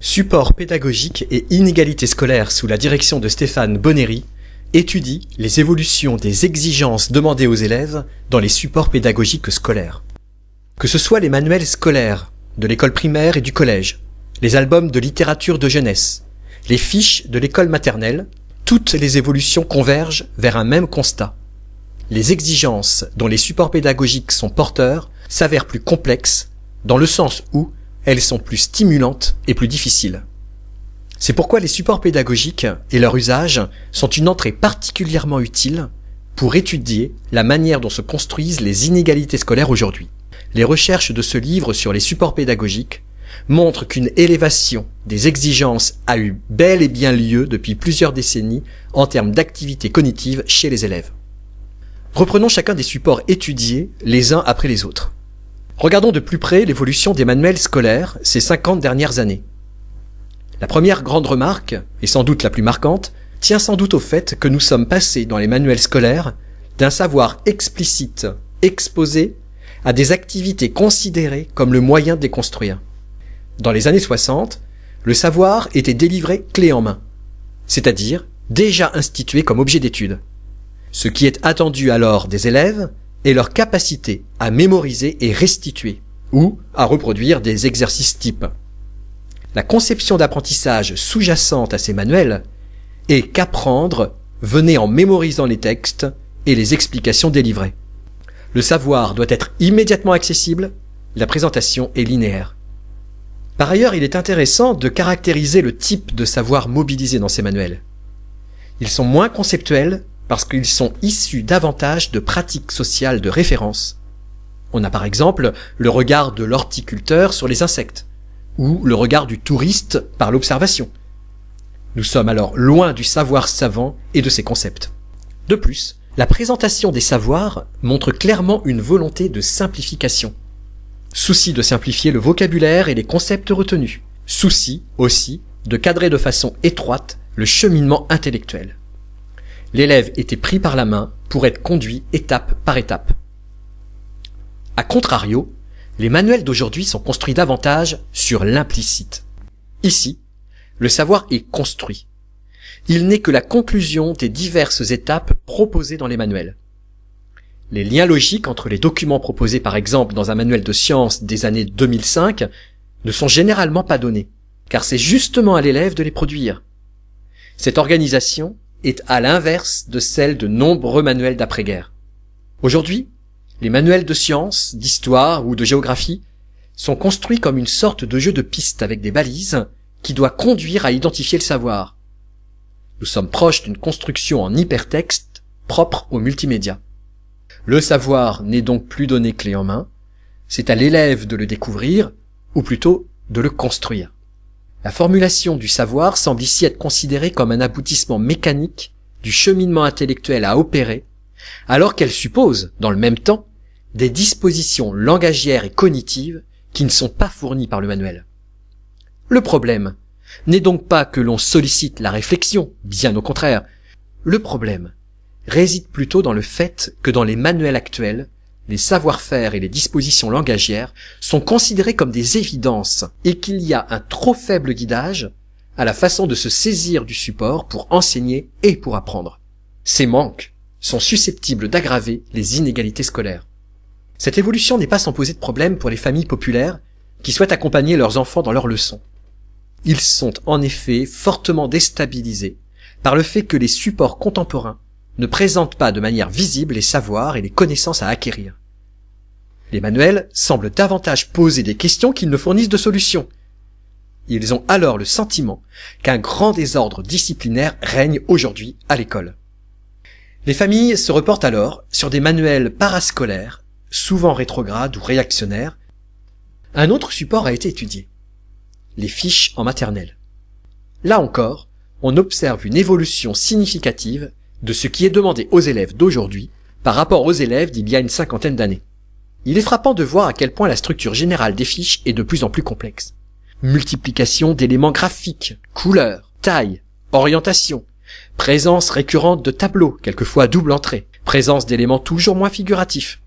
Support pédagogique et inégalité scolaire sous la direction de Stéphane Bonnery étudie les évolutions des exigences demandées aux élèves dans les supports pédagogiques scolaires. Que ce soit les manuels scolaires de l'école primaire et du collège, les albums de littérature de jeunesse, les fiches de l'école maternelle, toutes les évolutions convergent vers un même constat. Les exigences dont les supports pédagogiques sont porteurs s'avèrent plus complexes dans le sens où elles sont plus stimulantes et plus difficiles. C'est pourquoi les supports pédagogiques et leur usage sont une entrée particulièrement utile pour étudier la manière dont se construisent les inégalités scolaires aujourd'hui. Les recherches de ce livre sur les supports pédagogiques montrent qu'une élévation des exigences a eu bel et bien lieu depuis plusieurs décennies en termes d'activité cognitive chez les élèves. Reprenons chacun des supports étudiés les uns après les autres. Regardons de plus près l'évolution des manuels scolaires ces 50 dernières années. La première grande remarque, et sans doute la plus marquante, tient sans doute au fait que nous sommes passés dans les manuels scolaires d'un savoir explicite, exposé, à des activités considérées comme le moyen de les construire. Dans les années 60, le savoir était délivré clé en main, c'est-à-dire déjà institué comme objet d'étude. Ce qui est attendu alors des élèves est leur capacité à mémoriser et restituer, ou à reproduire des exercices types. La conception d'apprentissage sous-jacente à ces manuels est qu'apprendre venait en mémorisant les textes et les explications délivrées. Le savoir doit être immédiatement accessible, la présentation est linéaire. Par ailleurs, il est intéressant de caractériser le type de savoir mobilisé dans ces manuels. Ils sont moins conceptuels parce qu'ils sont issus davantage de pratiques sociales de référence. On a par exemple le regard de l'horticulteur sur les insectes, ou le regard du touriste par l'observation. Nous sommes alors loin du savoir savant et de ses concepts. De plus, la présentation des savoirs montre clairement une volonté de simplification. Souci de simplifier le vocabulaire et les concepts retenus. Souci aussi de cadrer de façon étroite le cheminement intellectuel. L'élève était pris par la main pour être conduit étape par étape. A contrario, les manuels d'aujourd'hui sont construits davantage sur l'implicite. Ici, le savoir est construit. Il n'est que la conclusion des diverses étapes proposées dans les manuels. Les liens logiques entre les documents proposés par exemple dans un manuel de sciences des années 2005 ne sont généralement pas donnés, car c'est justement à l'élève de les produire. Cette organisation est à l'inverse de celle de nombreux manuels d'après-guerre. Aujourd'hui, les manuels de sciences, d'histoire ou de géographie sont construits comme une sorte de jeu de piste avec des balises qui doit conduire à identifier le savoir. Nous sommes proches d'une construction en hypertexte propre au multimédia. Le savoir n'est donc plus donné clé en main, c'est à l'élève de le découvrir, ou plutôt de le construire. La formulation du savoir semble ici être considérée comme un aboutissement mécanique du cheminement intellectuel à opérer, alors qu'elle suppose, dans le même temps, des dispositions langagières et cognitives qui ne sont pas fournies par le manuel. Le problème n'est donc pas que l'on sollicite la réflexion, bien au contraire. Le problème réside plutôt dans le fait que dans les manuels actuels, les savoir-faire et les dispositions langagières sont considérés comme des évidences et qu'il y a un trop faible guidage à la façon de se saisir du support pour enseigner et pour apprendre. Ces manques sont susceptibles d'aggraver les inégalités scolaires. Cette évolution n'est pas sans poser de problème pour les familles populaires qui souhaitent accompagner leurs enfants dans leurs leçons. Ils sont en effet fortement déstabilisés par le fait que les supports contemporains ne présentent pas de manière visible les savoirs et les connaissances à acquérir. Les manuels semblent davantage poser des questions qu'ils ne fournissent de solutions. Ils ont alors le sentiment qu'un grand désordre disciplinaire règne aujourd'hui à l'école. Les familles se reportent alors sur des manuels parascolaires, souvent rétrogrades ou réactionnaires. Un autre support a été étudié: les fiches en maternelle. Là encore, on observe une évolution significative de ce qui est demandé aux élèves d'aujourd'hui par rapport aux élèves d'il y a une cinquantaine d'années. Il est frappant de voir à quel point la structure générale des fiches est de plus en plus complexe. Multiplication d'éléments graphiques, couleurs, taille, orientation, présence récurrente de tableaux, quelquefois à double entrée, présence d'éléments toujours moins figuratifs.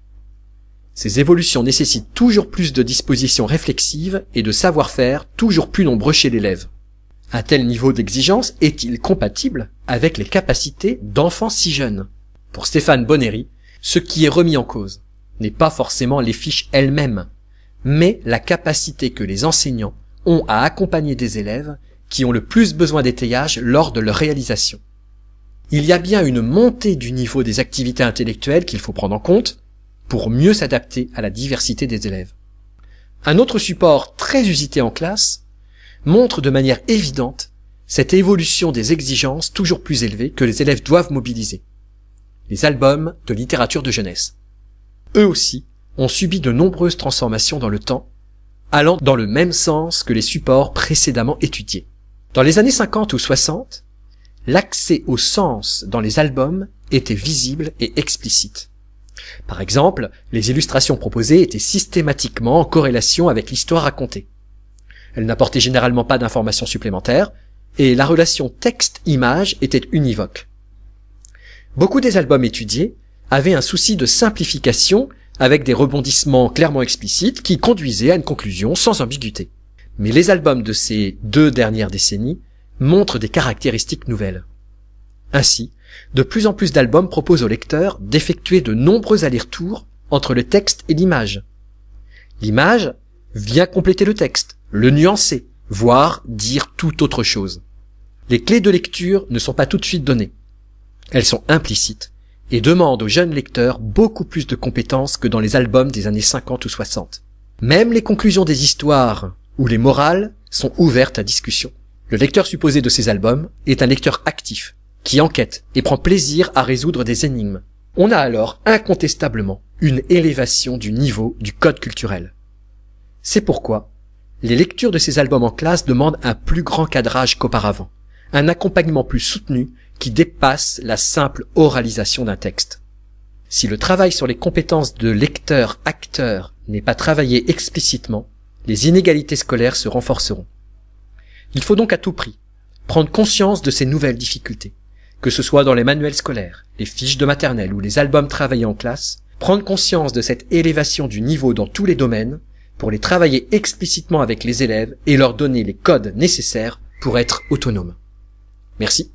Ces évolutions nécessitent toujours plus de dispositions réflexives et de savoir-faire toujours plus nombreux chez l'élève. Un tel niveau d'exigence est-il compatible avec les capacités d'enfants si jeunes? Pour Stéphane Bonnery, ce qui est remis en cause n'est pas forcément les fiches elles-mêmes, mais la capacité que les enseignants ont à accompagner des élèves qui ont le plus besoin d'étayage lors de leur réalisation. Il y a bien une montée du niveau des activités intellectuelles qu'il faut prendre en compte pour mieux s'adapter à la diversité des élèves. Un autre support très usité en classe montre de manière évidente cette évolution des exigences toujours plus élevées que les élèves doivent mobiliser. Les albums de littérature de jeunesse. Eux aussi ont subi de nombreuses transformations dans le temps, allant dans le même sens que les supports précédemment étudiés. Dans les années 50 ou 60, l'accès au sens dans les albums était visible et explicite. Par exemple, les illustrations proposées étaient systématiquement en corrélation avec l'histoire racontée. Elles n'apportaient généralement pas d'informations supplémentaires, et la relation texte-image était univoque. Beaucoup des albums étudiés avaient un souci de simplification avec des rebondissements clairement explicites qui conduisaient à une conclusion sans ambiguïté. Mais les albums de ces 2 dernières décennies montrent des caractéristiques nouvelles. Ainsi, de plus en plus d'albums proposent au lecteur d'effectuer de nombreux allers-retours entre le texte et l'image. L'image vient compléter le texte, le nuancer, voire dire tout autre chose. Les clés de lecture ne sont pas tout de suite données. Elles sont implicites et demandent aux jeunes lecteurs beaucoup plus de compétences que dans les albums des années 50 ou 60. Même les conclusions des histoires ou les morales sont ouvertes à discussion. Le lecteur supposé de ces albums est un lecteur actif, qui enquête et prend plaisir à résoudre des énigmes. On a alors incontestablement une élévation du niveau du code culturel. C'est pourquoi les lectures de ces albums en classe demandent un plus grand cadrage qu'auparavant, un accompagnement plus soutenu qui dépasse la simple oralisation d'un texte. Si le travail sur les compétences de lecteur-acteur n'est pas travaillé explicitement, les inégalités scolaires se renforceront. Il faut donc à tout prix prendre conscience de ces nouvelles difficultés, que ce soit dans les manuels scolaires, les fiches de maternelle ou les albums travaillés en classe, prendre conscience de cette élévation du niveau dans tous les domaines pour les travailler explicitement avec les élèves et leur donner les codes nécessaires pour être autonomes. Merci.